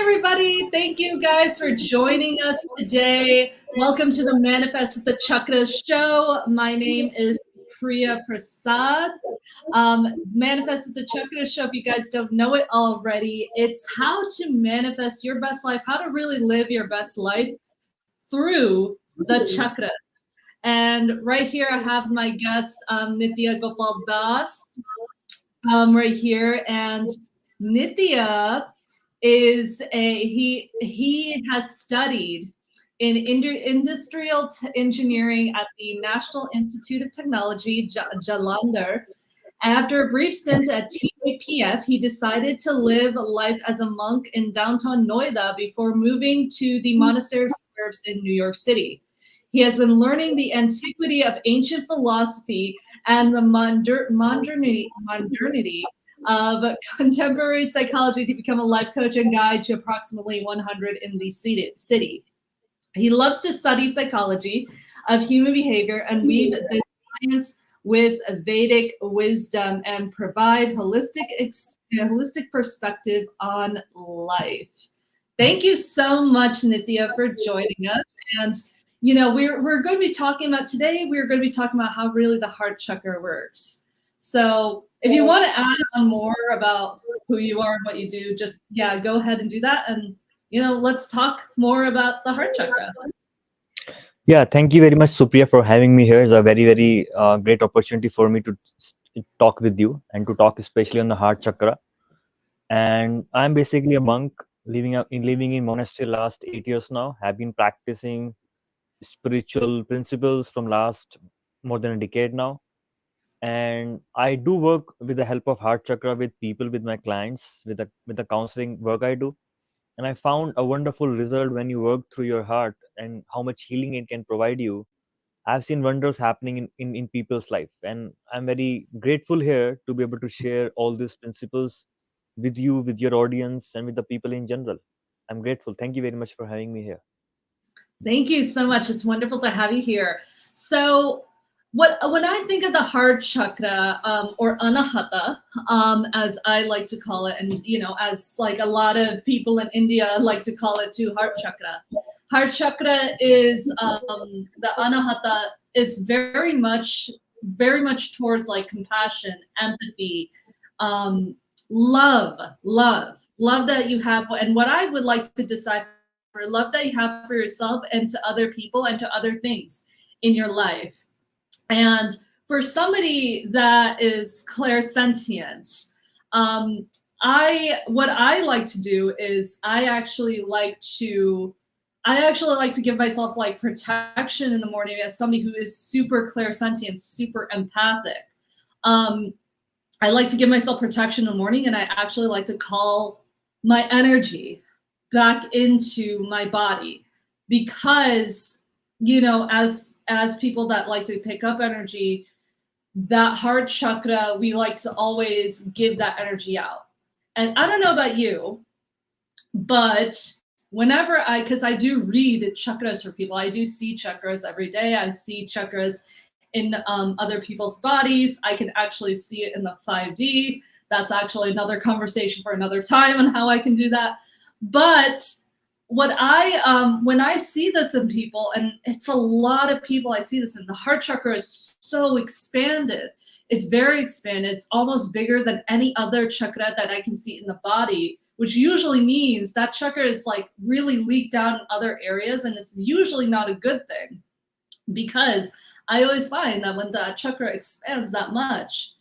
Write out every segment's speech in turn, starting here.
everybody. Thank you guys for joining us today. Welcome to the Manifest with the Chakras show. My name is Supriya Prasad. Manifest with the Chakras show, if you guys don't know it already, it's how to manifest your best life, how to really live your best life through the chakras. And right here, I have my guest, Nitya Gopal right here. And Nitya is he has studied in industrial engineering at the National Institute of Technology, Jalandhar. After a brief stint at TAPF, he decided to live life as a monk in downtown Noida before moving to the Monastery of Suburbs in New York City. He has been learning the antiquity of ancient philosophy and the modernity of contemporary psychology to become a life coach and guide to approximately 100 in the city. He loves to study psychology of human behavior and weave this science with Vedic wisdom and provide holistic perspective on life. Thank you so much, Nitya, for joining us. And we're going to be talking about today. We're going to be talking about how really the heart chakra works. So if you want to add on more about who you are and what you do, just go ahead and do that. And let's talk more about the heart chakra. Yeah, thank you very much, Supriya, for having me here. It's a very, very great opportunity for me to talk with you and to talk especially on the heart chakra. And I'm basically a monk living in monastery last 8 years now. Have been practicing spiritual principles from last more than a decade now. And I do work with the help of heart chakra with people, with my clients, with the counseling work I do. And I found a wonderful result when you work through your heart and how much healing it can provide you. I've seen wonders happening in people's life. And I'm very grateful here to be able to share all these principles with you, with your audience, and with the people in general. I'm grateful. Thank you very much for having me here. Thank you so much. It's wonderful to have you here. So when I think of the heart chakra, or anahata, as I like to call it, and as like a lot of people in India like to call it too, heart chakra. Heart chakra is the anahata is very much towards like compassion, empathy, love that you have. And what I would like to decipher, love that you have for yourself and to other people and to other things in your life. And for somebody that is clairsentient, what I like to do is I actually like to give myself like protection in the morning as somebody who is super clairsentient, super empathic. I like to give myself protection in the morning, and I actually like to call my energy back into my body, because as people that like to pick up energy, that heart chakra, we like to always give that energy out. And I don't know about you, but whenever because I do read chakras for people, I do see chakras every day. I see chakras in other people's bodies. I can actually see it in the 5D. That's actually another conversation for another time on how I can do that. But what when I see this in people, and it's a lot of people I see this in, the heart chakra is so expanded. It's very expanded. It's almost bigger than any other chakra that I can see in the body, which usually means that chakra is like really leaked down in other areas, and it's usually not a good thing, because I always find that when the chakra expands that much,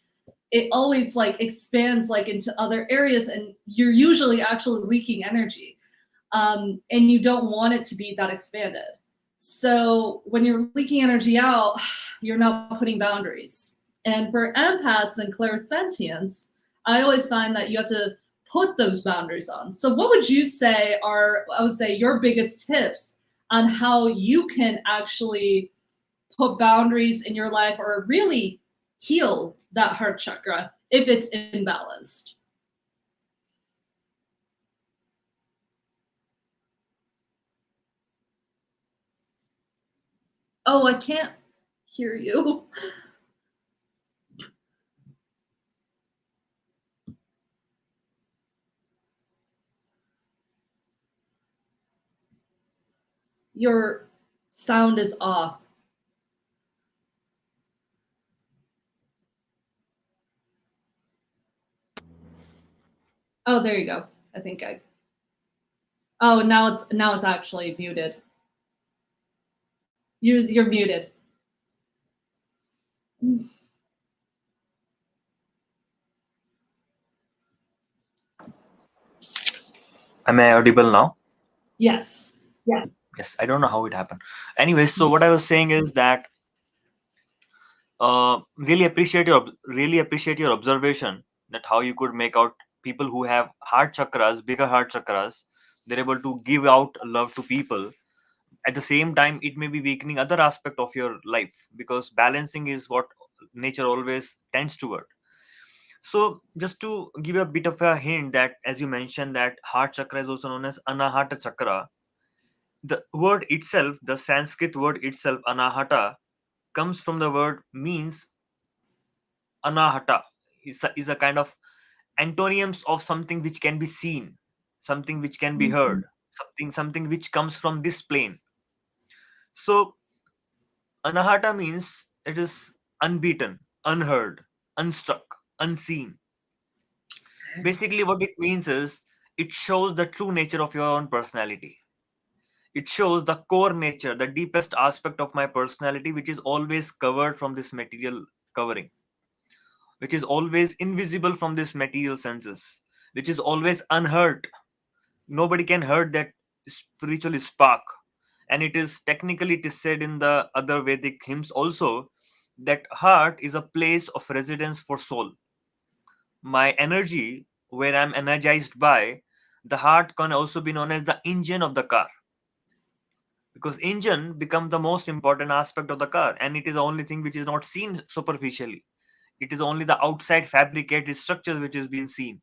it always like expands like into other areas, and you're usually actually leaking energy. And you don't want it to be that expanded. So when you're leaking energy out, you're not putting boundaries. And for empaths and clairsentients, I always find that you have to put those boundaries on. So what would you say are, I would say, your biggest tips on how you can actually put boundaries in your life or really heal that heart chakra if it's imbalanced? Oh, I can't hear you. Your sound is off. Oh, there you go. I think I. Oh, now it's actually muted. You're muted. Am I audible now? Yes. Yes, I don't know how it happened. Anyway, so what I was saying is that really appreciate your observation, that how you could make out people who have heart chakras, bigger heart chakras, they're able to give out love to people. At the same time, it may be weakening other aspect of your life, because balancing is what nature always tends toward. So just to give you a bit of a hint, that as you mentioned that heart chakra is also known as anahata chakra, the word itself, the Sanskrit word itself, anahata, comes from the word means anahata, is a kind of antonyms of something which can be seen, something which can be Mhm. heard, something which comes from this plane. So anahata means it is unbeaten, unheard, unstruck, unseen. Basically what it means is it shows the true nature of your own personality. It shows the core nature, the deepest aspect of my personality, which is always covered from this material covering, which is always invisible from this material senses, which is always unhurt. Nobody can hurt that spiritual spark. And it is technically, it is said in the other Vedic hymns also, that heart is a place of residence for soul. My energy, where I'm energized by, the heart can also be known as the engine of the car, because engine become the most important aspect of the car, and it is the only thing which is not seen superficially. It is only the outside fabricated structure which is being seen.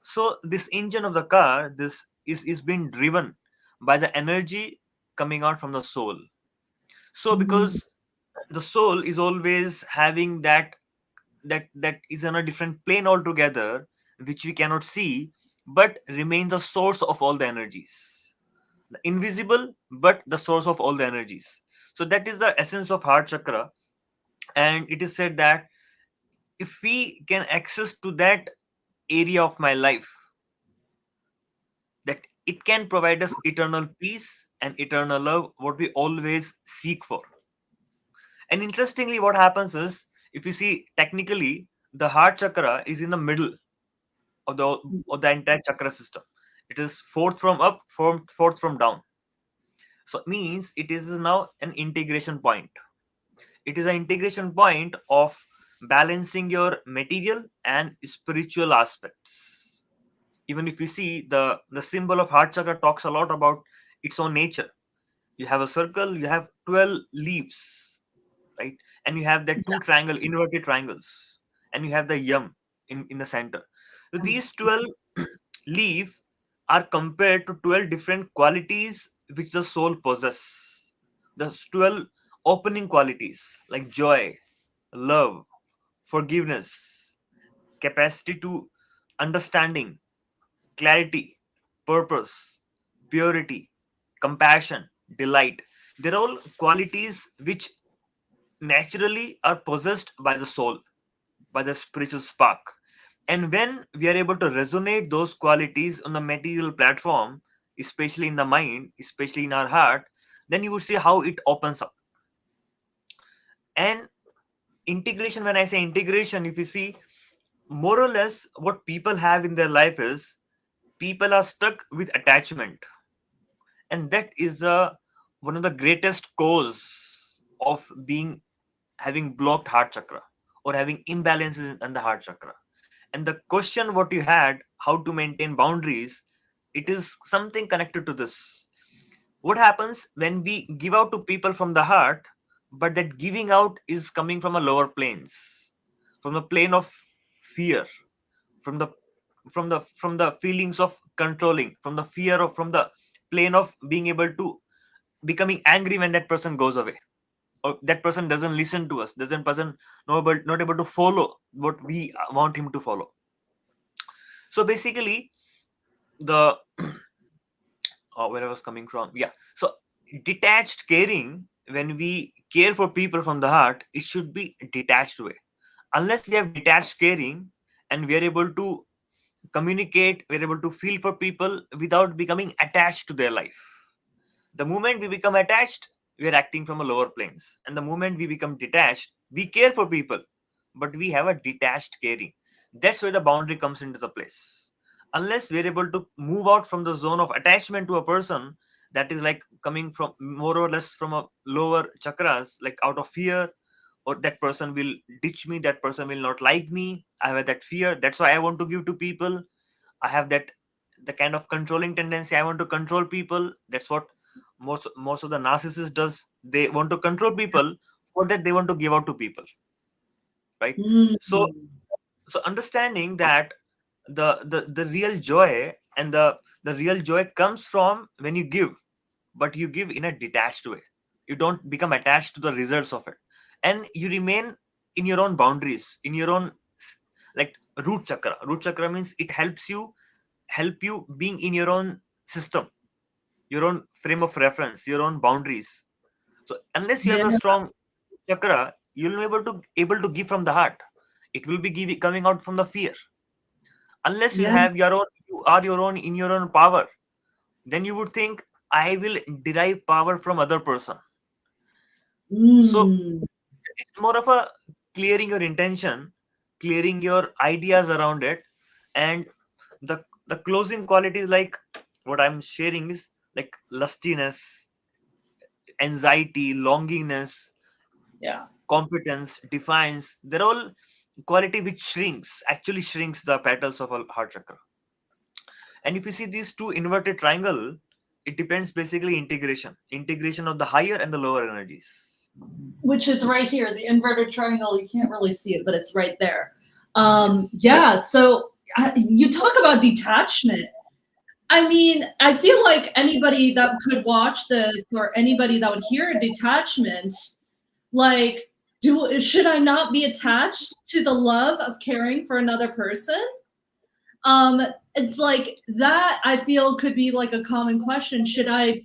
So this engine of the car, this is being driven by the energy coming out from the soul. So because the soul is always having that is on a different plane altogether, which we cannot see, but remain the source of all the energies, the invisible but the source of all the energies. So that is the essence of heart chakra. And it is said that if we can access to that area of my life, that it can provide us eternal peace and eternal love, what we always seek for. And interestingly, what happens is, if you see technically, the heart chakra is in the middle of the entire chakra system. It is fourth from up, fourth from down. So it means it is now an integration point. It is an integration point of balancing your material and spiritual aspects. Even if you see, the symbol of heart chakra talks a lot about its own nature. You have a circle, you have 12 leaves, right? And you have that two triangle, inverted triangles, and you have the yum in the center. So these 12 leaf are compared to 12 different qualities which the soul possess. The 12 opening qualities like joy, love, forgiveness, capacity to understanding, clarity, purpose, purity, compassion, delight. They're all qualities which naturally are possessed by the soul, by the spiritual spark. And when we are able to resonate those qualities on the material platform, especially in the mind, especially in our heart, then you would see how it opens up. And integration, when I say integration, if you see, more or less what people have in their life is, people are stuck with attachment. And that is one of the greatest cause of being having blocked heart chakra, or having imbalances in the heart chakra. And the question what you had, how to maintain boundaries, it is something connected to this. What happens when we give out to people from the heart, but that giving out is coming from a lower planes, from the plane of fear, from the feelings of controlling, from the fear of, from the plane of being able to becoming angry when that person goes away, or that person doesn't listen to us, doesn't person not able to follow what we want him to follow. So basically, the where I was coming from, yeah. So detached caring, when we care for people from the heart, it should be detached way. Unless we have detached caring and we are able to communicate, we're able to feel for people without becoming attached to their life. The moment we become attached, we are acting from a lower planes. And the moment we become detached, we care for people, but we have a detached caring. That's where the boundary comes into the place. Unless we're able to move out from the zone of attachment to a person, that is like coming from more or less from a lower chakras, like out of fear, or that person will ditch me, that person will not like me. I have that fear. That's why I want to give to people. I have that the kind of controlling tendency. I want to control people. That's what most of the narcissist does. They want to control people. For that, they want to give out to people, right? So Mm. so understanding that the real joy and the real joy comes from when you give, but you give in a detached way. You don't become attached to the results of it, and you remain in your own boundaries, in your own like root chakra. Root chakra means it help you being in your own system, your own frame of reference, your own boundaries. So unless you have Yeah. a strong chakra, you'll be able to give from the heart. It will be coming out from the fear. Unless you Yeah. have your own, you are your own in your own power, then you would think, I will derive power from other person. So Mm. it's more of a clearing your intention, clearing your ideas around it. And the closing qualities, like what I'm sharing, is like lustiness, anxiety, longingness, Yeah. competence, defiance. They're all quality which actually shrinks the petals of a heart chakra. And if you see these two inverted triangle, it depends basically integration of the higher and the lower energies. Which is right here, the inverted triangle. You can't really see it, but it's right there. Yes. Yeah. So you talk about detachment. I mean, I feel like anybody that could watch this or anybody that would hear detachment, like, should I not be attached to the love of caring for another person? Um, it's like that. I feel could be like a common question. Should I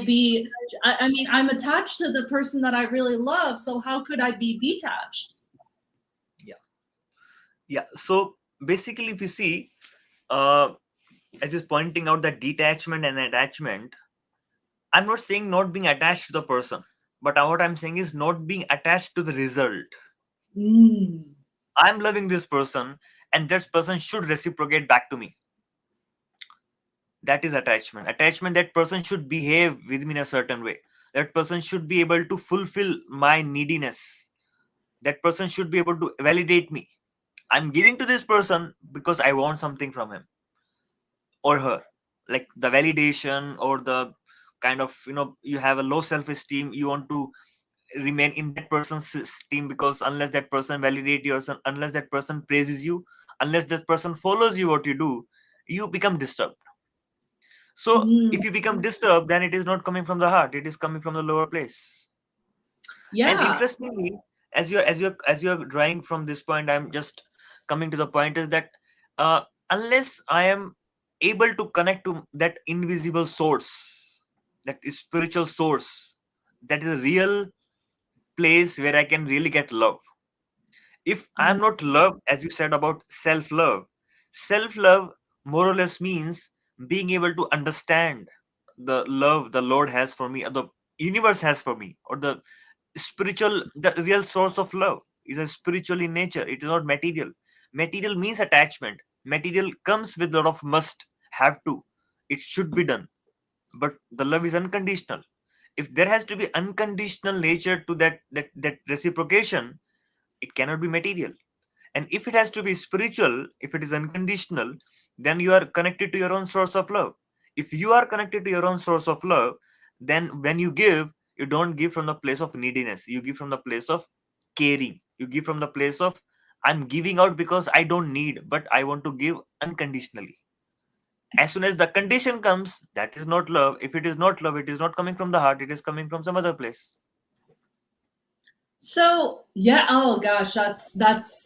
be? I mean, I'm attached to the person that I really love, so how could I be detached? Yeah. Yeah. So basically, if you see, uh, as is pointing out that detachment and attachment, I'm not saying not being attached to the person, but what I'm saying is not being attached to the result. Mm. I'm loving this person, and that person should reciprocate back to me. That is attachment. Attachment, that person should behave with me in a certain way. That person should be able to fulfill my neediness. That person should be able to validate me. I'm giving to this person because I want something from him or her, like the validation or the kind of, you have a low self-esteem, you want to remain in that person's esteem, because unless that person validate you, or unless that person praises you, unless that person follows you what you do, you become disturbed. So Mm. if you become disturbed, then it is not coming from the heart, it is coming from the lower place. And Yeah. interestingly, as you're drawing from this point, I'm just coming to the point is that, uh, unless I am able to connect to that invisible source, that is spiritual source, that is a real place where I can really get love. If I'm not loved, as you said about self love more or less means being able to understand the love the Lord has for me, or the universe has for me, or the real source of love is a spiritual in nature. It is not material. Material means attachment. Material comes with a lot of must, have to, it should be done. But the love is unconditional. If there has to be unconditional nature to that reciprocation, it cannot be material. And if it has to be spiritual, if it is unconditional, then you are connected to your own source of love. If you are connected to your own source of love, then when you give, you don't give from the place of neediness, you give from the place of caring. You give from the place of, I'm giving out because I don't need, but I want to give unconditionally. As soon as the condition comes, that is not love. If it is not love, it is not coming from the heart, it is coming from some other place. So yeah, oh gosh, that's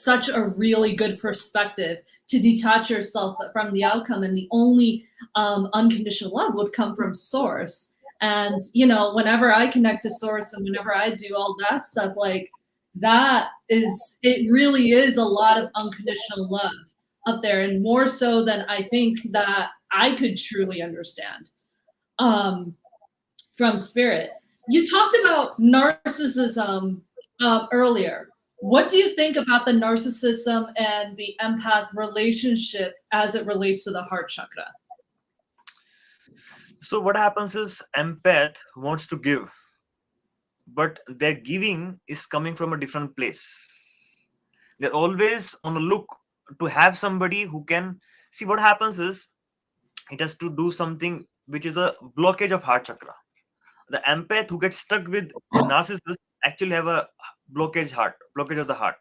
such a really good perspective to detach yourself from the outcome, and the only unconditional love would come from source. And you know, whenever I connect to source and whenever I do all that stuff, like that is, it really is a lot of unconditional love up there, and more so than I think that I could truly understand. Um, from spirit. You talked about narcissism earlier. What do you think about the narcissism and the empath relationship as it relates to the heart chakra? So what happens is empath wants to give, but their giving is coming from a different place. They're always on a look to have somebody who can see. What happens is it has to do something which is a blockage of heart chakra. The empath who gets stuck with narcissists actually have a blockage of the heart,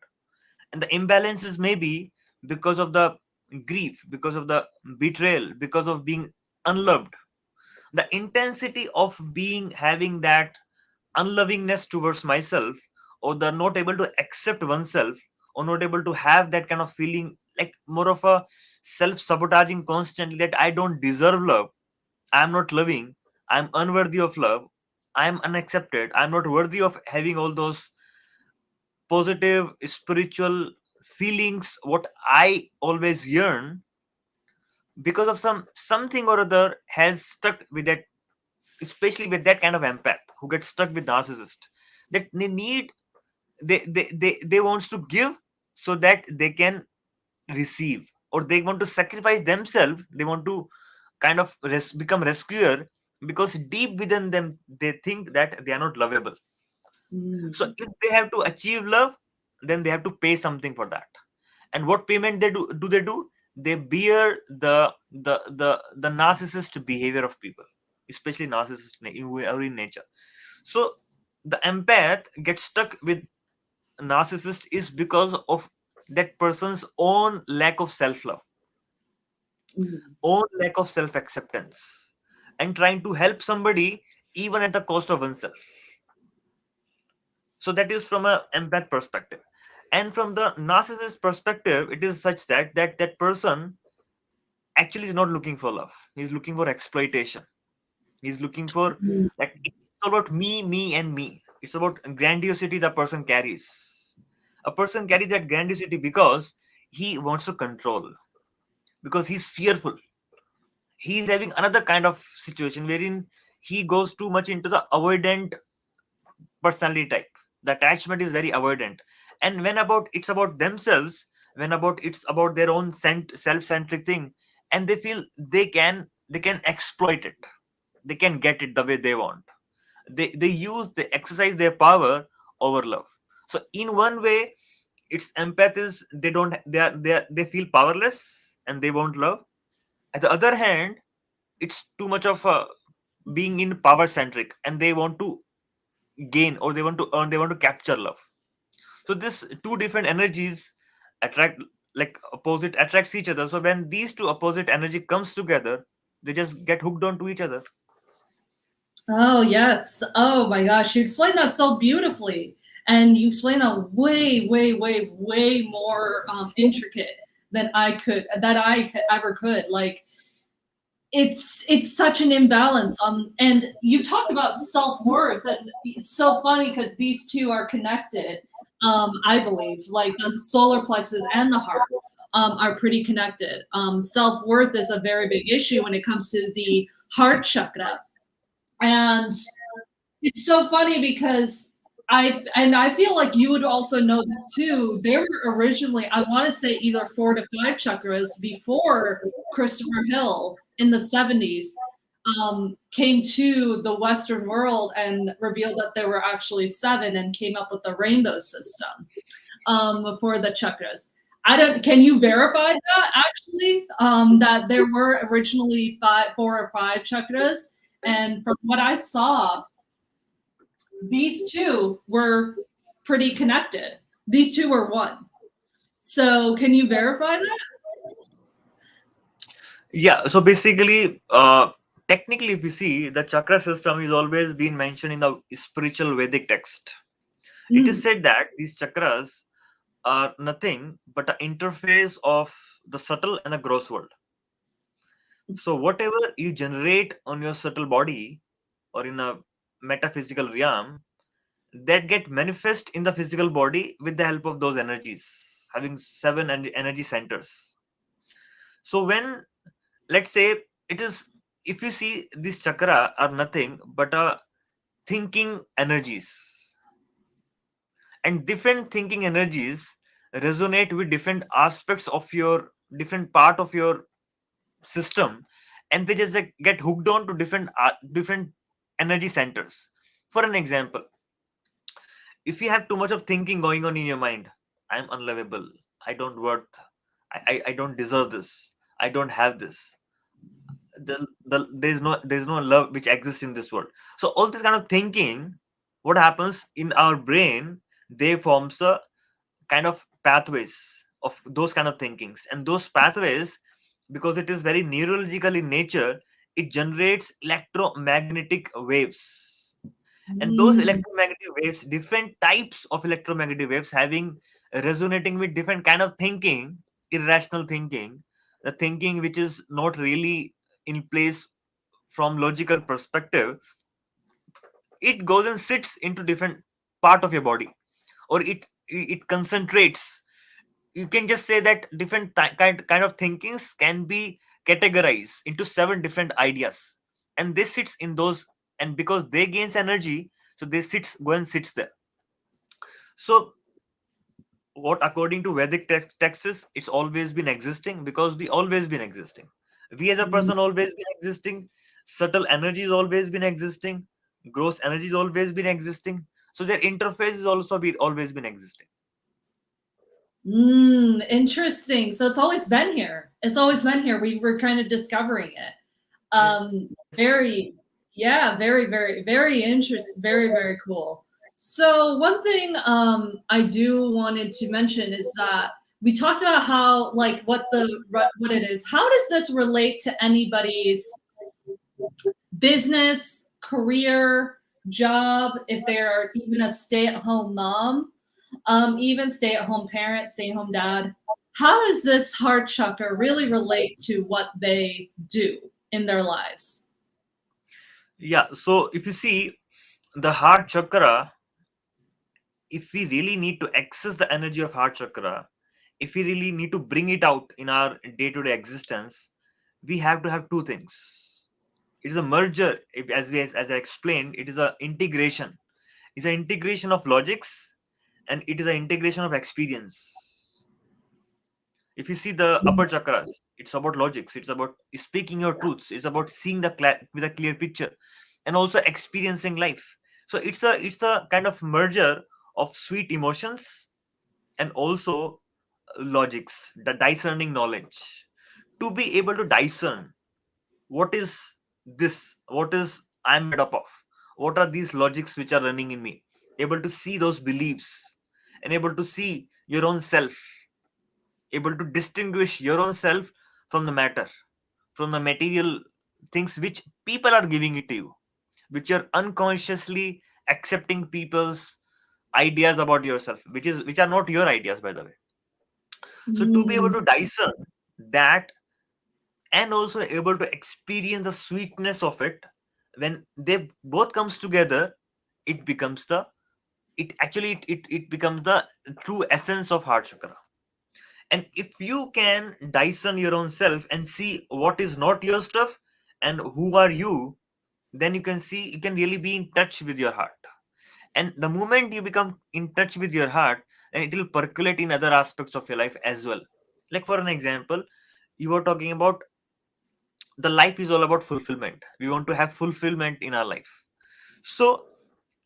and the imbalances may be because of the grief, because of the betrayal, because of being unloved. The intensity of being having that unlovingness towards myself, or the not able to accept oneself, or not able to have that kind of feeling, like more of a self-sabotaging constantly, that I don't deserve love, I'm not loving, I'm unworthy of love, I'm unaccepted, I'm not worthy of having all those positive spiritual feelings what I always yearn. Because of something or other has stuck with that, especially with that kind of empath who gets stuck with narcissist, that they need, they wants to give so that they can receive, or they want to sacrifice themselves, they want to kind of become rescuer, because deep within them they think that they are not lovable. So Mm. if they have to achieve love, then they have to pay something for that. And what payment they do, they bear the narcissist behavior of people, especially narcissist who are in nature. So the empath gets stuck with narcissist is because of that person's own lack of self-love, Mm. own lack of self-acceptance, and trying to help somebody even at the cost of oneself. So that is from a empath perspective. And from the narcissist perspective, it is such that that person actually is not looking for love, he's looking for exploitation. He's looking for, Mm. like, it's all about me and me. It's about grandiosity the person carries. A person carries that grandiosity because he wants to control, because he's fearful. He's having another kind of situation wherein he goes too much into the avoidant personality type. The attachment is very avoidant. And when about it's about themselves, when about it's about their own self-centric thing, and they feel they can exploit it, they can get it the way they want. They exercise their power over love. So in one way, it's empath is, they don't they feel powerless and they won't love. At the other hand, it's too much of a being in power centric, and they want to gain, or they want to earn, they want to capture love. So this two different energies attract, like opposite attracts each other. So when these two opposite energy comes together, they just get hooked onto each other. Oh yes. Oh my gosh, you explained that so beautifully, and you explained that way, way, way, way more intricate than ever could. Like it's such an imbalance. And you talked about self-worth, and it's so funny because these two are connected. I believe like the solar plexus and the heart are pretty connected. Self-worth is a very big issue when it comes to the heart chakra. And it's so funny because I feel like you would also know this too. There were originally, I want to say, either 4 to 5 chakras before Christopher Hill in the 70s came to the Western world and revealed that there were actually 7 and came up with the rainbow system for the chakras. I don't. Can you verify that actually? That there were originally 4 or 5 chakras, and from what I saw, these two were pretty connected. These two were one. So can you verify that? Yeah, so basically, technically, if you see, the chakra system is always been mentioned in the spiritual Vedic text. It is said that these chakras are nothing but an interface of the subtle and the gross world. So whatever you generate on your subtle body or in a metaphysical realm, that get manifest in the physical body with the help of those energies, having seven energy centers. So when, let's say, it is, if you see, these chakra are nothing but a thinking energies, and different thinking energies resonate with different aspects of your different part of your system, and they just like, get hooked on to different energy centers. For an example, if you have too much of thinking going on in your mind, I'm unlovable, I don't worth, I don't deserve this, I don't have this, there's no love which exists in this world. So all this kind of thinking, what happens in our brain, they forms a kind of pathways of those kind of thinkings, and those pathways, because it is very neurological in nature, it generates electromagnetic waves. And those electromagnetic waves, different types of electromagnetic waves, having resonating with different kind of thinking, irrational thinking, the thinking which is not really in place from logical perspective, it goes and sits into different part of your body, or it concentrates. You can just say that different kind of thinkings can be categorized into seven different ideas, and this sits in those, and because they gains energy, so they sits go and sits there. So what, according to Vedic texts, it's always been existing, because we always been existing, we as a person always been existing, subtle energy has always been existing, gross energy has always been existing, so their interface is also be always been existing. Interesting. So it's always been here. It's always been here. We were kind of discovering it. Very, yeah, very, very, very interesting. Very, very cool. So one thing I do wanted to mention is that we talked about how, like, what it is. How does this relate to anybody's business, career, job, if they're even a stay-at-home mom? Even stay-at-home parent, stay-at-home dad. How does this heart chakra really relate to what they do in their lives? Yeah, so if you see the heart chakra, if we really need to access the energy of heart chakra, if we really need to bring it out in our day-to-day existence, we have to have two things. It is a merger, as I explained, it is a integration. It's an integration of logics, and it is an integration of experience. If you see the upper chakras, it's about logics, it's about speaking your truths, it's about seeing with a clear picture, and also experiencing life. So it's a kind of merger of sweet emotions and also logics, the discerning knowledge, to be able to discern what is this, what is I'm made up of, what are these logics which are running in me, able to see those beliefs, and able to see your own self, able to distinguish your own self from the matter, from the material things which people are giving it to you, which you're unconsciously accepting people's ideas about yourself, which are not your ideas, by the way. So to be able to discern that, and also able to experience the sweetness of it, when they both comes together, it becomes the it becomes the true essence of heart chakra. And if you can discern your own self and see what is not your stuff and who are you, then you can really be in touch with your heart. And the moment you become in touch with your heart, then it will percolate in other aspects of your life as well. Like for an example, you were talking about the life is all about fulfillment. We want to have fulfillment in our life. So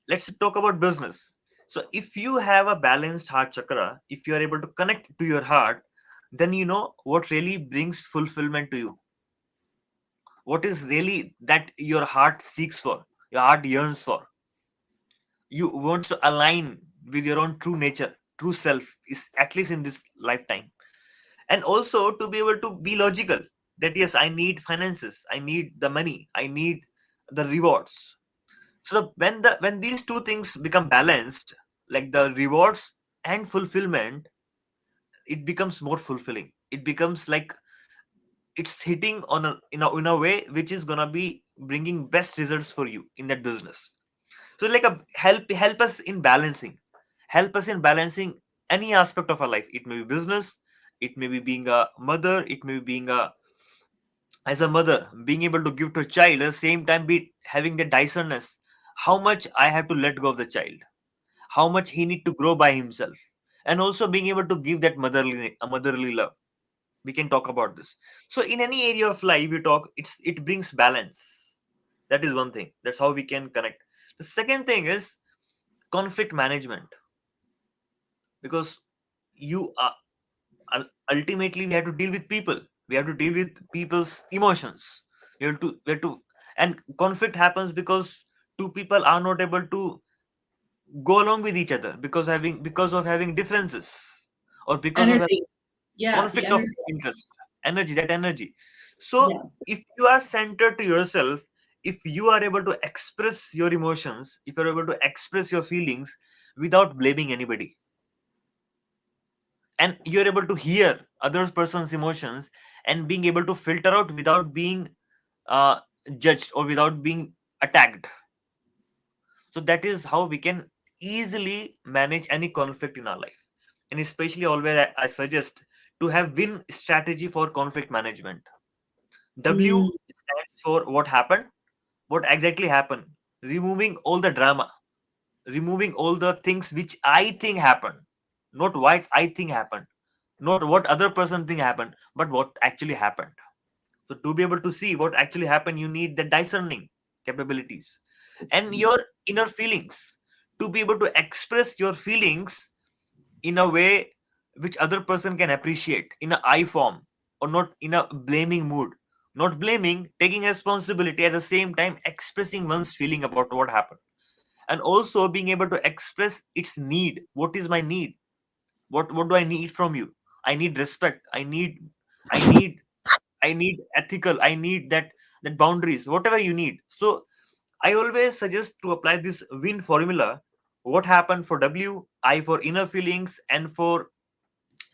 let's talk about business. So if you have a balanced heart chakra, if you are able to connect to your heart, then you know what really brings fulfillment to you, what is really that your heart seeks for, your heart yearns for, you want to align with your own true nature, true self, is at least in this lifetime. And also to be able to be logical, that yes, I need finances, I need the money, I need the rewards. So when these two things become balanced, like the rewards and fulfillment, it becomes more fulfilling. It becomes like it's hitting on in a way which is gonna be bringing best results for you in that business. So like a help us in balancing, help us in balancing any aspect of our life. It may be business, it may be being a mother, it may be being a, as a mother, being able to give to a child, at the same time be having the discernment, how much I have to let go of the child, how much he need to grow by himself, and also being able to give that motherly love. We can talk about this. So in any area of life we talk, it brings balance. That is one thing, that's how we can connect. The second thing is conflict management, because you are ultimately we have to deal with people, we have to deal with people's emotions. We have to and conflict happens because two people are not able to go along with each other because of having differences, or because of Energy. Yeah, the conflict of energy. interest, energy, that energy. So Yeah. if you are centered to yourself, if you are able to express your emotions, if you're able to express your feelings without blaming anybody, and you're able to hear other person's emotions and being able to filter out without being uh, judged or without being attacked, so that is how we can easily manage any conflict in our life. And especially always I suggest to have win strategy for conflict management. Mm. W stands for what happened, what exactly happened, removing all the drama, removing all the things which I think happened, not what I think happened, not what other person think happened, but what actually happened. So to be able to see what actually happened, you need the discerning capabilities and your inner feelings, to be able to express your feelings in a way which other person can appreciate in a I form, or not in a blaming mood, not blaming, taking responsibility, at the same time expressing one's feeling about what happened, and also being able to express its need. What is my need? What do I need from you? I need respect, I need I need ethical, I need that boundaries, whatever you need. So I always suggest to apply this win formula. What happened for W, I for inner feelings, and for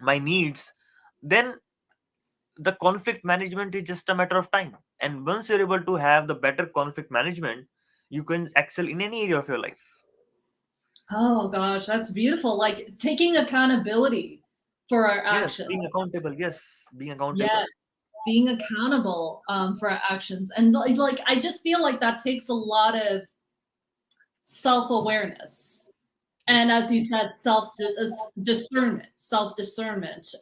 my needs, then the conflict management is just a matter of time. And once you're able to have the better conflict management, you can excel in any area of your life. Oh gosh, that's beautiful. Like taking accountability for our Yes, actions. being accountable. Yes, being accountable. Yes, being accountable for our actions. And like I just feel like that takes a lot of self-awareness. And Yes. as you said, discernment, self-discernment.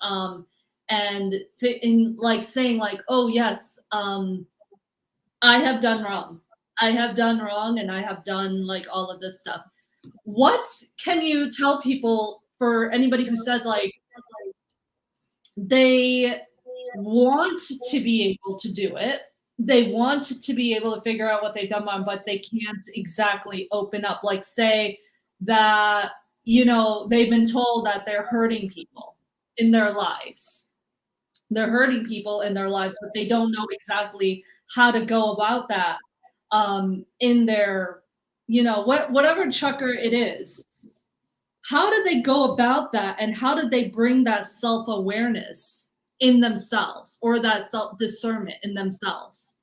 And in like saying like, oh yes, I have done wrong. I have done wrong and I have done like all of this stuff. What can you tell people for anybody who says like they want to be able to do it? They want to be able to figure out what they've done wrong, but they can't exactly open up. Like say that, you know, they've been told that they're hurting people in their lives. They're hurting people in their lives, but they don't know exactly how to go about that in their, you know, whatever chakra it is. How did they go about that, and how did they bring that self-awareness in themselves or that self-discernment in themselves?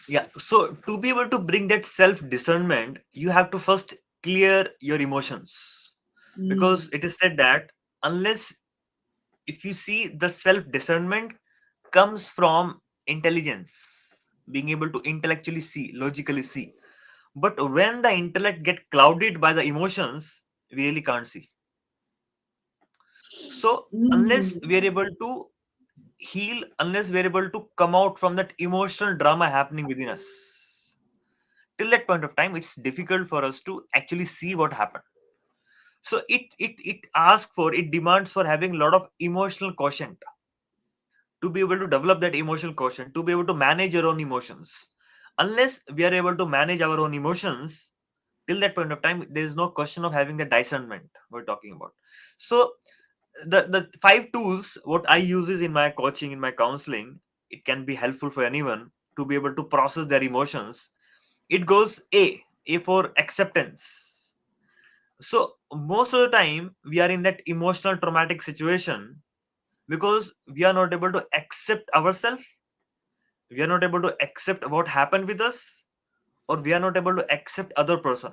Yeah. So to be able to bring that self discernment, you have to first clear your emotions, because Mm. it is said that unless, if you see, the self discernment comes from intelligence, being able to intellectually see, logically see. But when the intellect get clouded by the emotions, we really can't see. So unless Mm. we are able to heal, unless we are able to come out from that emotional drama happening within us, till that point of time it's difficult for us to actually see what happened. So it asks for, it demands for having a lot of emotional quotient, to be able to develop that emotional quotient, to be able to manage your own emotions. Unless we are able to manage our own emotions, till that point of time there is no question of having the discernment we're talking about. So the five tools what I use is in my coaching, in my counseling, it can be helpful for anyone to be able to process their emotions. It goes A for acceptance. So most of the time we are in that emotional traumatic situation because we are not able to accept ourselves, we are not able to accept what happened with us, or we are not able to accept other person.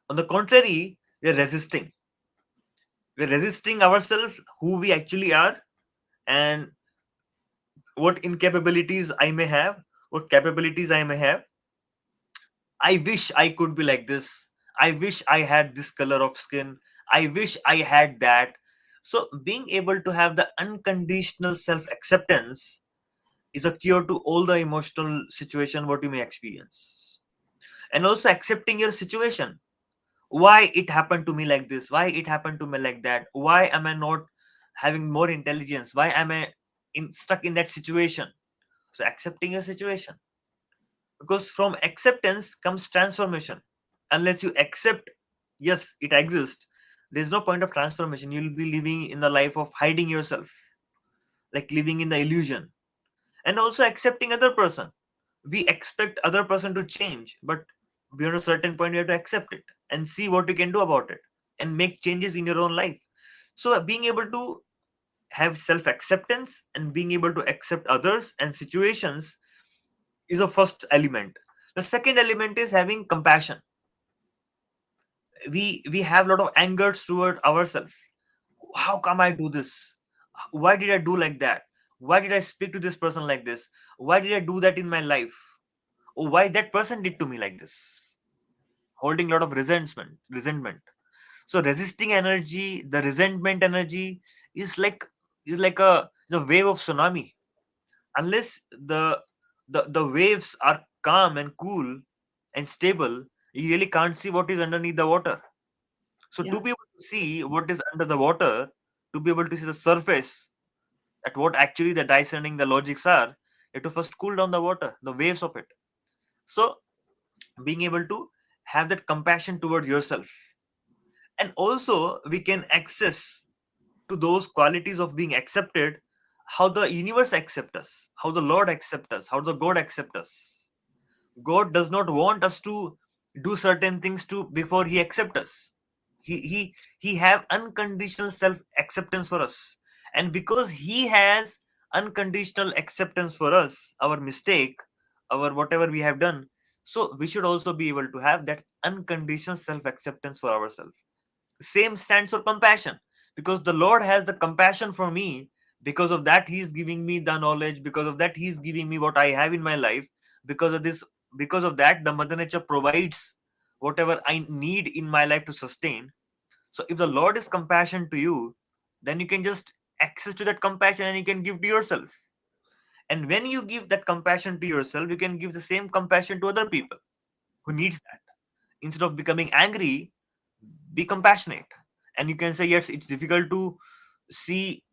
On the contrary, we are resisting. We're resisting ourselves, who we actually are, and what incapabilities I may have, what capabilities I may have. I wish I could be like this. I wish I had this color of skin. I wish I had that. So, being able to have the unconditional self acceptance is a cure to all the emotional situation what you may experience. And also accepting your situation. Why it happened to me like this? Why it happened to me like that? Why am I not having more intelligence? Why am I stuck in that situation? So, accepting your situation, because from acceptance comes transformation. Unless you accept, yes, it exists, there's no point of transformation. You'll be living in the life of hiding yourself, like living in the illusion. And also accepting other person, we expect other person to change, but beyond a certain point you have to accept it and see what you can do about it and make changes in your own life. So being able to have self acceptance and being able to accept others and situations is a first element. The second element is having compassion. We have a lot of anger toward ourselves. How come I do this? Why did I do like that? Why did I speak to this person like this? Why did I do that in my life? Or why that person did to me like this? Holding a lot of resentment. So resisting energy, the resentment energy is like is a wave of tsunami. Unless the waves are calm and cool and stable, you really can't see what is underneath the water. So Yeah. to be able to see what is under the water, to be able to see the surface, at what actually the discerning the logics are, you have to first cool down the water, the waves of it. So being able to have that compassion towards yourself, and also we can access to those qualities of being accepted, how the universe accept us, how the Lord accept us, how the God accept us. God does not want us to do certain things to before he accept us. He have unconditional self acceptance for us. And because he has unconditional acceptance for us, our mistake, our whatever we have done, so we should also be able to have that unconditional self acceptance for ourselves. Same stands for compassion, because the Lord has the compassion for me. Because of that he's giving me the knowledge, because of that he's giving me what I have in my life. Because of this, because of that, the mother nature provides whatever I need in my life to sustain. So if the Lord is compassion to you, then you can just access to that compassion and you can give to yourself. And when you give that compassion to yourself, you can give the same compassion to other people who needs that. Instead of becoming angry, be compassionate. And you can say, yes, it's difficult to see,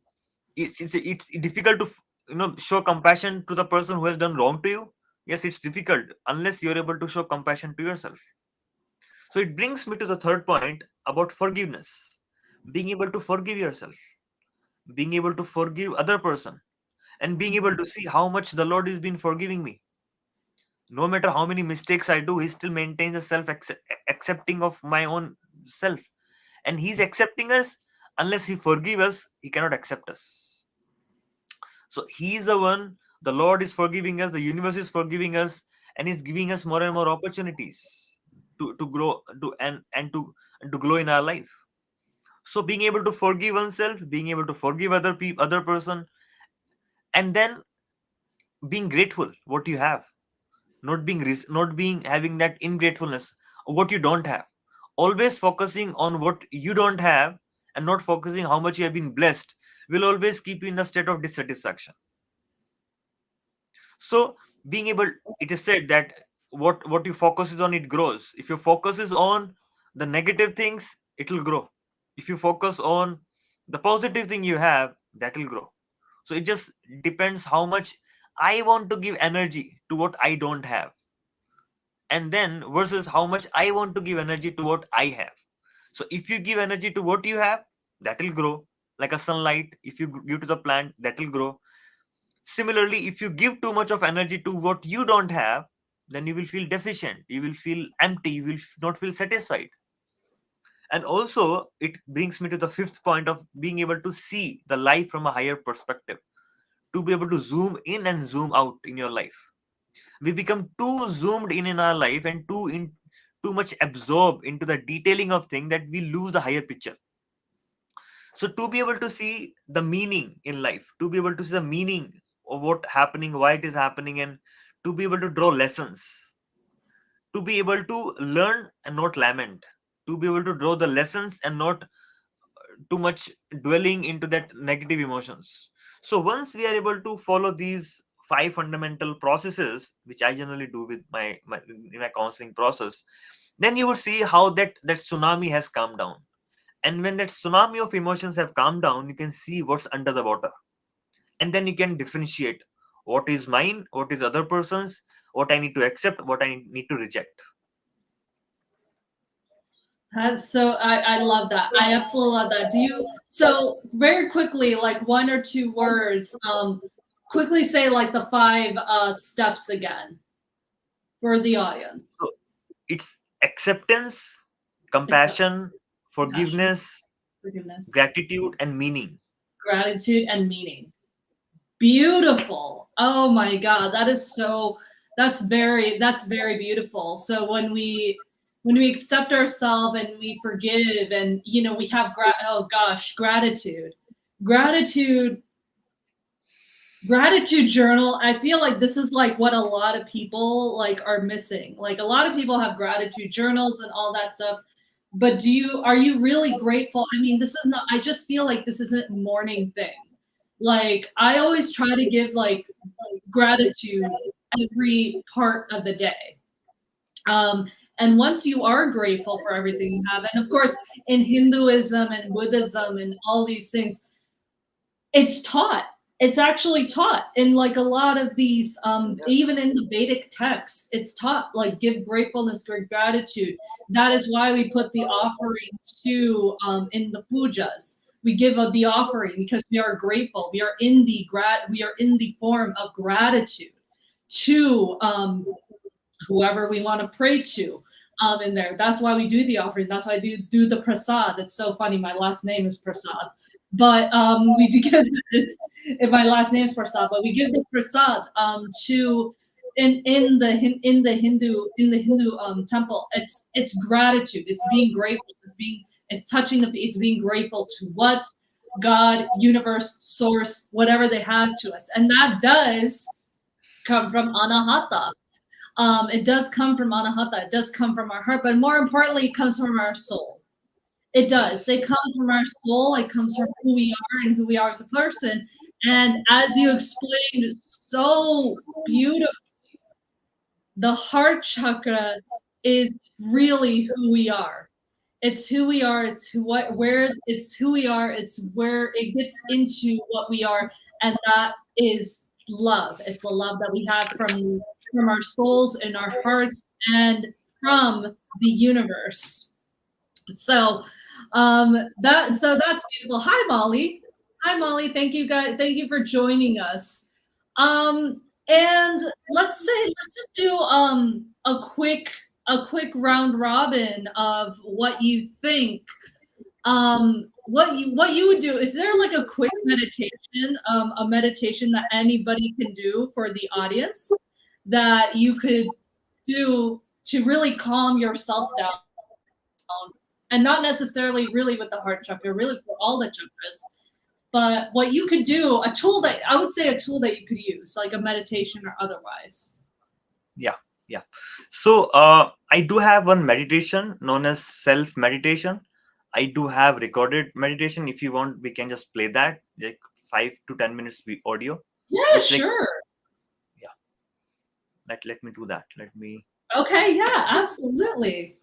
it's difficult to show compassion to the person who has done wrong to you. Yes, it's difficult unless you're able to show compassion to yourself. So it brings me to the third point about forgiveness. Being able to forgive yourself, being able to forgive other person, and being able to see how much the Lord has been forgiving me. No matter how many mistakes I do, he still maintains a self accepting of my own self. And he's accepting us. Unless he forgive us, he cannot accept us. So he is the one, the Lord is forgiving us, the universe is forgiving us, and he's giving us more and more opportunities to grow, to grow in our life. So being able to forgive oneself, being able to forgive other people, other person, and then being grateful what you have, not being not being having that ingratefulness of what you don't have. Always focusing on what you don't have and not focusing how much you have been blessed will always keep you in a state of dissatisfaction. So being able, it is said that what you focus is on, it grows. If your focus is on the negative things, it will grow. If you focus on the positive thing you have, that will grow. So it just depends how much I want to give energy to what I don't have, and then versus how much I want to give energy to what I have. So if you give energy to what you have, that will grow like a sunlight. If you give to the plant, that will grow. Similarly, if you give too much of energy to what you don't have, then you will feel deficient, you will feel empty, you will not feel satisfied. And also it brings me to the fifth point of being able to see the life from a higher perspective, to be able to zoom in and zoom out in your life. We become too zoomed in our life and too much absorbed into the detailing of things that we lose the higher picture. So to be able to see the meaning in life, to be able to see the meaning of what happening, why it is happening, and to be able to draw lessons, to be able to learn and not lament, to be able to draw the lessons and not too much dwelling into that negative emotions. So once we are able to follow these five fundamental processes, which I generally do with my in my counseling process, then you would see how that tsunami has calmed down. And when that tsunami of emotions have calmed down, you can see what's under the water, and then you can differentiate what is mine, what is other person's, what I need to accept, what I need to reject. That's so I love that. I absolutely love that. Do you so very quickly, like one or two words, quickly say like the five steps again for the audience. So it's acceptance, Accept, compassion, compassion, forgiveness, forgiveness, gratitude, and meaning. gratitude, and meaning. Beautiful. Oh my God, that is so that's very beautiful. So when we accept ourselves and we forgive and we have oh gosh, gratitude. Gratitude gratitude journal. I feel like this is like what a lot of people like are missing. Like a lot of people have gratitude journals and all that stuff. But are you really grateful? I mean, this is not I just feel like this isn't a morning thing. Like I always try to give like gratitude every part of the day. Um, and once you are grateful for everything you have, and of course in Hinduism and Buddhism and all these things, it's taught. It's actually taught in like a lot of these, even in the Vedic texts, it's taught like give gratefulness, give gratitude. That is why we put the offering to in the pujas. We give the offering because we are grateful. We are in the form of gratitude to whoever we want to pray to in there. That's why we do the offering. That's why I do the prasad. It's so funny. My last name is Prasad. But we do get this, and my last name is Prasad, but we give the prasad to in the Hindu temple. It's gratitude. It's being grateful. It's touching it's being grateful to what God, universe, source, whatever they have to us, and that does come from anahata. It does come from anahata. It does come from our heart, but more importantly, it comes from our soul. It does. Yes. It comes from our soul. It comes from who we are and who we are as a person. And as you explained so beautifully, the heart chakra is really who we are. It's who we are. It's who we are. It's where it gets into what we are, and that is love. It's the love that we have from our souls and our hearts and from the universe. So that's beautiful. Hi Molly. Hi Molly. Thank you guys. Thank you for joining us. And let's just do a quick round robin of what you think. What you would do. Is there like a quick meditation, a meditation that anybody can do for the audience that you could do to really calm yourself down? And not necessarily really with the heart chakra, really for all the chakras. But what you could do, a tool that you could use, like a meditation or otherwise. Yeah. So I do have one meditation known as self meditation. I do have recorded meditation. If you want, we can just play that, like 5 to 10 minutes audio. Yeah, Just like, sure. yeah. Let me do that. Let me. Okay, yeah, absolutely.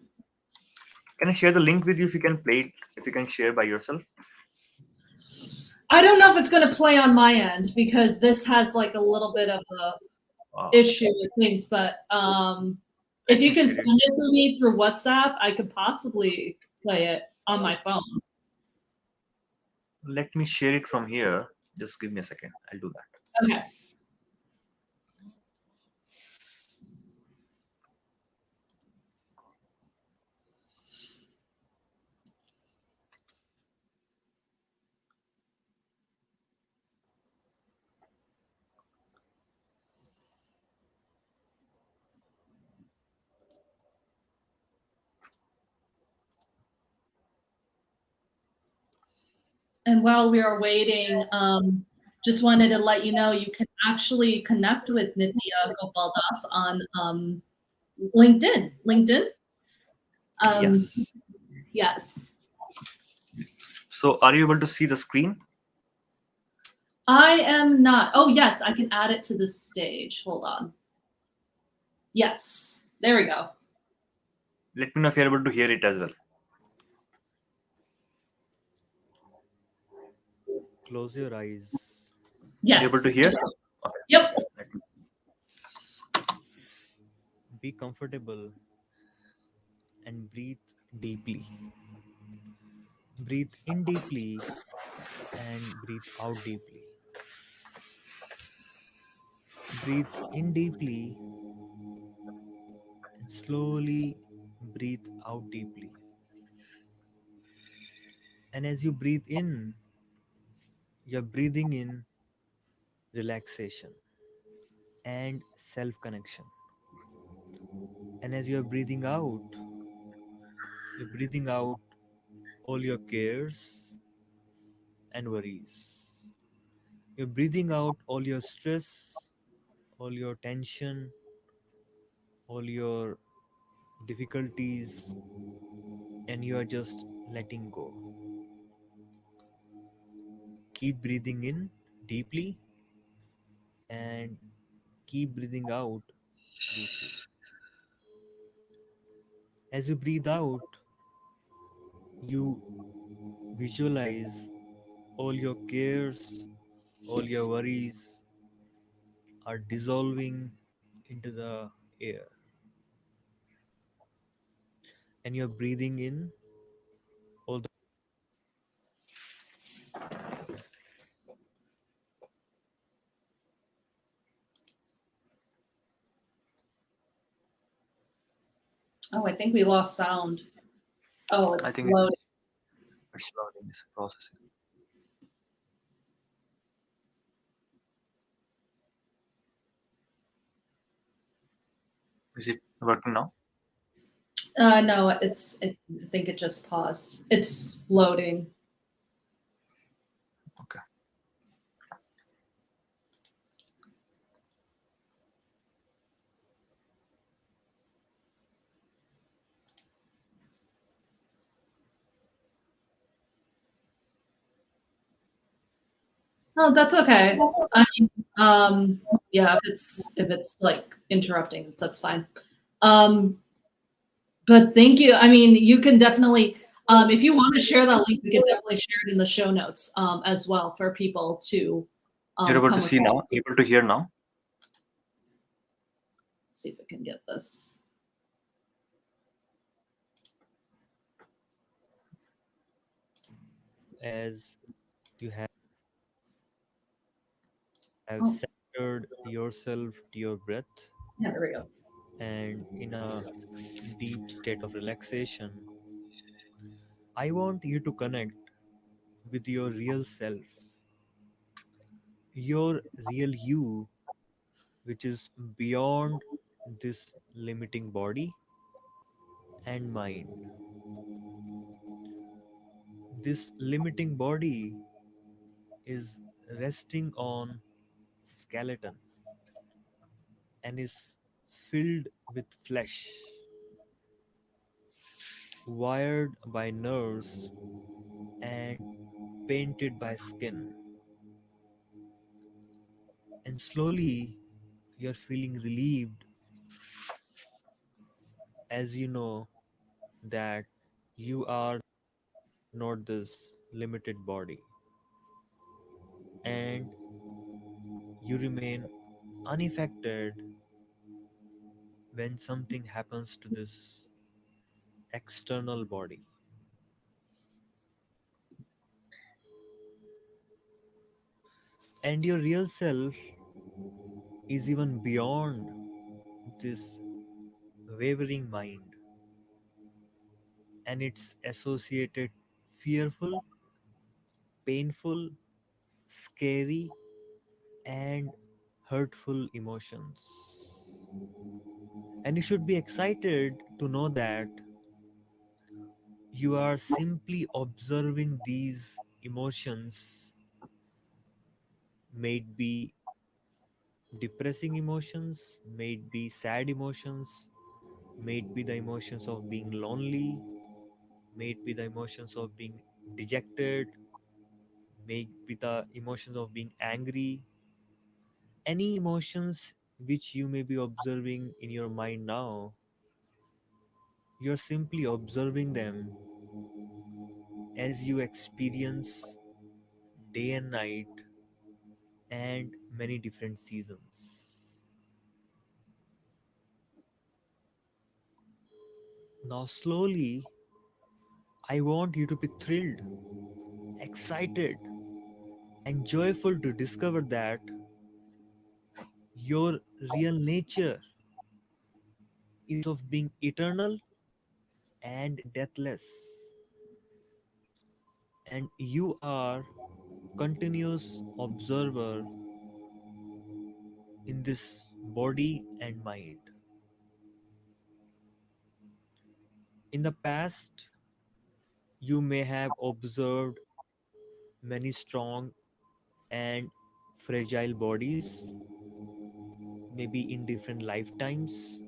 Can I share the link with you if you can play it? If you can share by yourself. I don't know if it's going to play on my end because this has like a little bit of a issue with things, but if you can send it to me through WhatsApp, I could possibly play it on my phone. Let me share it from here. Just give me a second. I'll do that. Okay. And while we are waiting, just wanted to let you know you can actually connect with Nitya Gopal Das on LinkedIn. LinkedIn. Yes. Yes. So are you able to see the screen? I am not. Oh, yes, I can add it to the stage. Hold on. Yes. There we go. Let me know if you're able to hear it as well. Close your eyes. Yes. Able to hear? Okay. Yep. Let me- Be comfortable and breathe deeply. Breathe in deeply and breathe out deeply. Breathe in deeply and slowly breathe out deeply. And as you breathe in, you're breathing in relaxation and self connection. And as you're breathing you're breathing out all your cares and worries. You're breathing out all your stress, all your tension, all your difficulties, and you are just letting go. Keep breathing in deeply and keep breathing out deeply. As you breathe out, you visualize all your cares, all your worries are dissolving into the air. And you're breathing in all the Oh, I think we lost sound. Oh, I it's think loading. it's loading, it's processing. Is it working now? No, I think it just paused. It's loading. Okay. Oh, that's okay. I mean, yeah, if it's like interrupting, that's fine. But thank you. I mean, you can definitely, if you want to share that link, we can definitely share it in the show notes as well for people to You're able come to see across. now, able to hear now. See if I can get this. as you have Oh, centered yourself to your breath yeah, there we go. and in a deep state of relaxation, I want you to connect with your real self, your real you, which is beyond this limiting body and mind. This limiting body is resting on skeleton and is filled with flesh, wired by nerves and painted by skin. And slowly you're feeling relieved as you know that you are not this limited body, and you remain unaffected when something happens to this external body. And your real self is even beyond this wavering mind and its associated fearful, painful, scary, and hurtful emotions. And you should be excited to know that you are simply observing these emotions, may it be depressing emotions, may it be sad emotions, may it be the emotions of being lonely, may it be the emotions of being dejected, may it be the emotions of being angry. Any emotions which you may be observing in your mind now, you're simply observing them as you experience day and night and many different seasons. Now, slowly, I want you to be thrilled, excited, and joyful to discover that your real nature is of being eternal and deathless, and you are continuous observer in this body and mind. In the past, you may have observed many strong and fragile bodies, maybe in different lifetimes,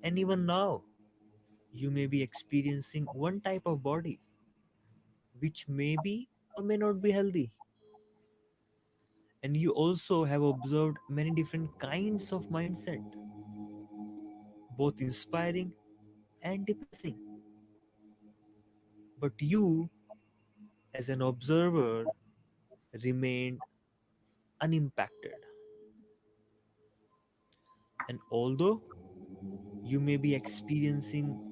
and even now, you may be experiencing one type of body which may be or may not be healthy. And you also have observed many different kinds of mindset, both inspiring and depressing. But you, as an observer, remained unimpacted. And although you may be experiencing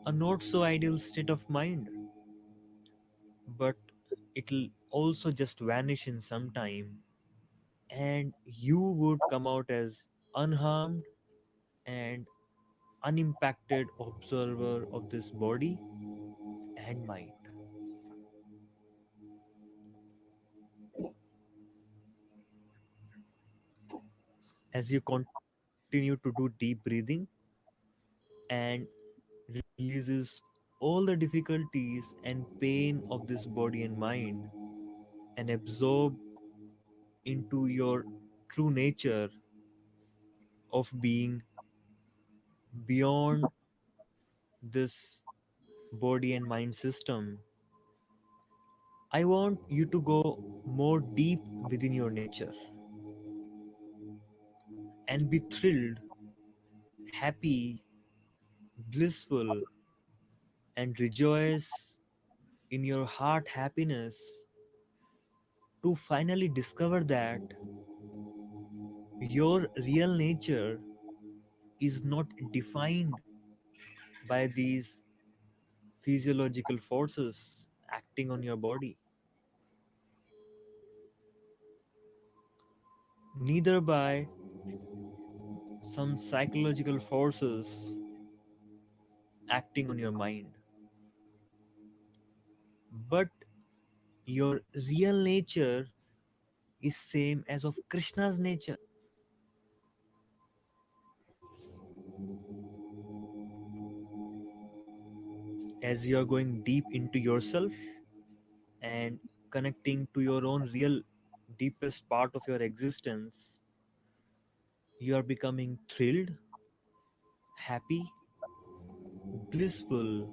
a not so ideal state of mind, but it'll also just vanish in some time, and you would come out as unharmed and unimpacted observer of this body and mind. As you continue to do deep breathing and releases all the difficulties and pain of this body and mind and absorb into your true nature of being beyond this body and mind system, I want you to go more deep within your nature and be thrilled, happy, blissful, and rejoice in your heart happiness to finally discover that your real nature is not defined by these physiological forces acting on your body, neither by some psychological forces acting on your mind, but your real nature is same as of Krishna's nature. As you are going deep into yourself and connecting to your own real deepest part of your existence, you are becoming thrilled, happy, blissful,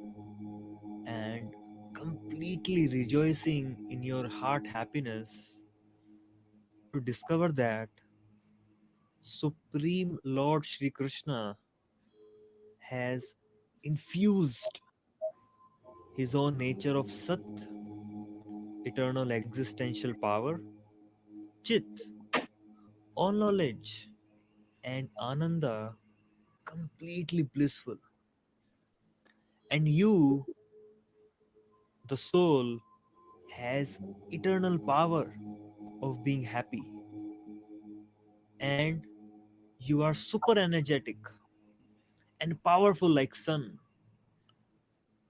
and completely rejoicing in your heart happiness to discover that Supreme Lord Shri Krishna has infused his own nature of Sat, eternal existential power, Chit, all knowledge, and Ananda, completely blissful. And you, the soul, has eternal power of being happy. And you are super energetic and powerful like sun.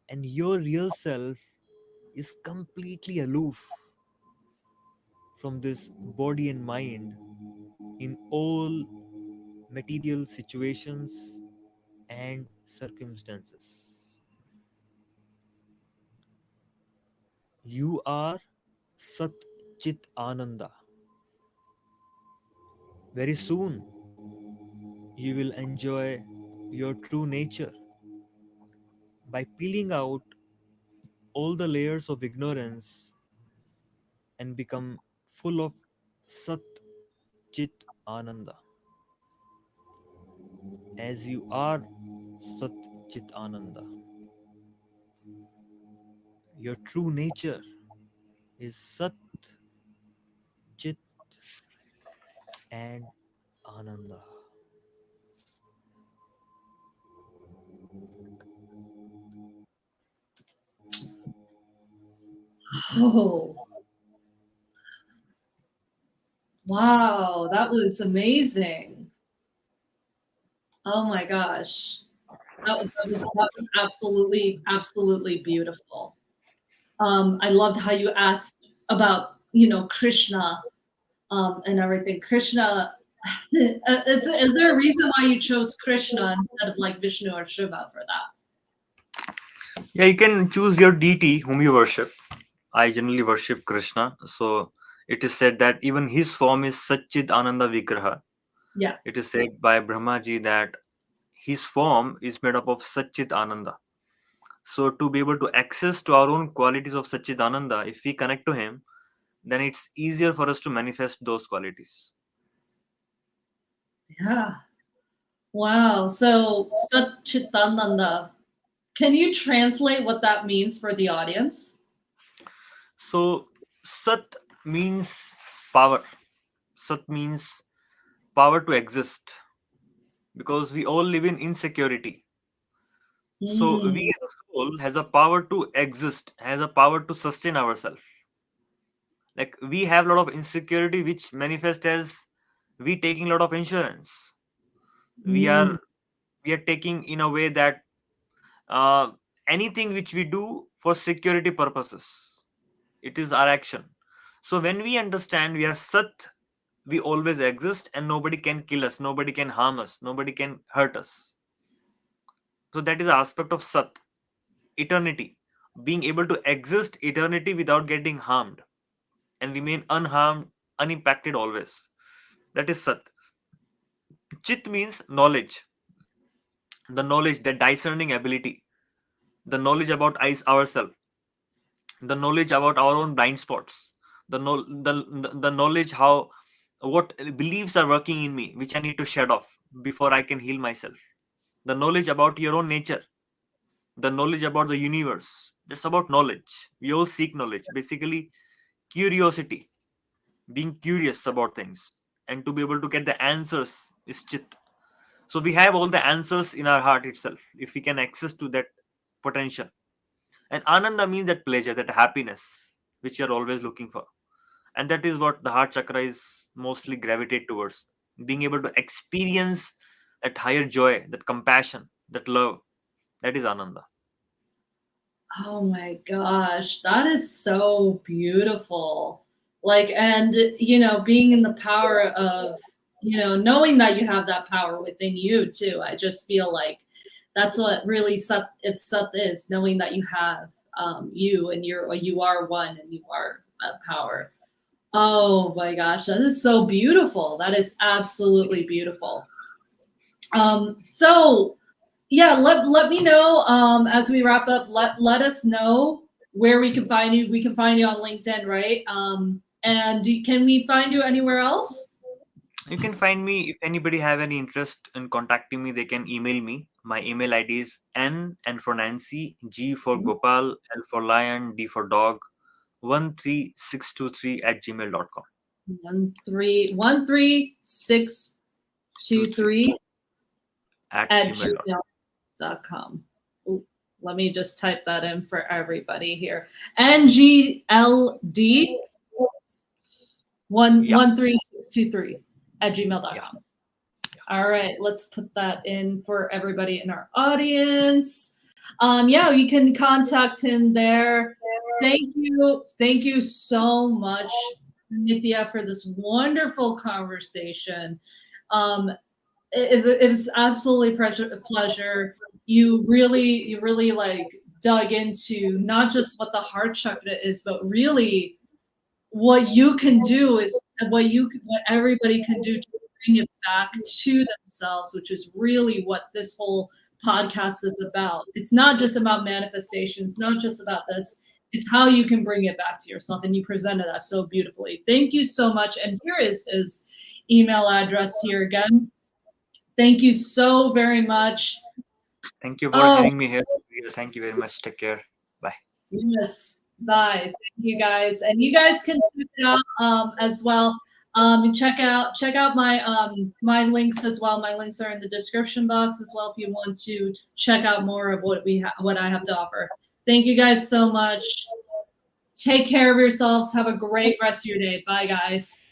And your real self is completely aloof from this body and mind in all material situations and circumstances. You are Sat Chit Ananda. Very soon, you will enjoy your true nature by peeling out all the layers of ignorance and become full of Sat Chit Ananda. As you are Sat Chit Ananda, your true nature is Sat Chit and Ananda. Oh, wow, that was amazing. Oh my gosh. That was absolutely, absolutely beautiful. I loved how you asked about, Krishna, and everything. Krishna, is there a reason why you chose Krishna instead of like Vishnu or Shiva for that? Yeah, you can choose your deity whom you worship. I generally worship Krishna. So it is said that even his form is Satchit Ananda Vigraha. Yeah. It is said by Brahmaji that his form is made up of Satchit Ananda. So to be able to access to our own qualities of Satchit Ananda, if we connect to him, then it's easier for us to manifest those qualities. Yeah. Wow. So Satchitananda. Can you translate what that means for the audience? So Sat means power. Sat means power to exist, because we all live in insecurity. So Mm, we as a soul has a power to exist, has a power to sustain ourselves. Like we have a lot of insecurity which manifest as we taking a lot of insurance. We mm, are we are taking in a way that uh, anything which we do for security purposes, it is our action. So when we understand we are Sat, we always exist and nobody can kill us, nobody can harm us, nobody can hurt us. So that is the aspect of Sat, eternity, being able to exist eternity without getting harmed and remain unharmed, unimpacted always. That is Sat. Chit means knowledge, the knowledge, the discerning ability, the knowledge about ourselves, the knowledge about our own blind spots, the knowledge how what beliefs are working in me, which I need to shed off before I can heal myself. The knowledge about your own nature, the knowledge about the universe. Just about knowledge. We all seek knowledge. Basically, curiosity, being curious about things, and to be able to get the answers is chit. So we have all the answers in our heart itself if we can access to that potential. And ananda means that pleasure, that happiness which you're always looking for. And that is what the heart chakra is mostly gravitate towards, being able to experience that higher joy, that compassion, that love. That is ananda. oh my gosh, that is so beautiful. Like, and, being in the power of, knowing that you have that power within you too. I just feel like that's what really Sat is, knowing that you have you and you are one and you are that power. Oh my gosh, that is so beautiful. That is absolutely beautiful. So yeah, let me know as we wrap up. Let us know where we can find you. We can find you on LinkedIn, right? And can we find you anywhere else? You can find me if anybody have any interest in contacting me, they can email me. My email ID is N and for Nancy, G for Gopal, L for Lion, D for Dog, 13623 at gmail.com. 1313623 At at gmail.com. gmail.com. Ooh, let me just type that in for everybody here. NGLD Yeah. 13623 at gmail.com. Yeah. All right, let's put that in for everybody in our audience. Yeah, you can contact him there. Thank you so much, Nitya, for this wonderful conversation. It was absolutely a pleasure. You really like dug into not just what the heart chakra is, but really what you can do is what everybody can do to bring it back to themselves, which is really what this whole podcast is about. It's not just about manifestation. It's not just about this. It's how you can bring it back to yourself, and you presented that so beautifully. Thank you so much. And here is his email address here again. Thank you so very much. Thank you for having me here. Thank you very much. Take care. Bye. Yes. Bye. Thank you guys. And you guys can check it out as well. And check out my my links as well. My links are in the description box as well if you want to check out more of what I have to offer. Thank you guys so much. Take care of yourselves. Have a great rest of your day. Bye, guys.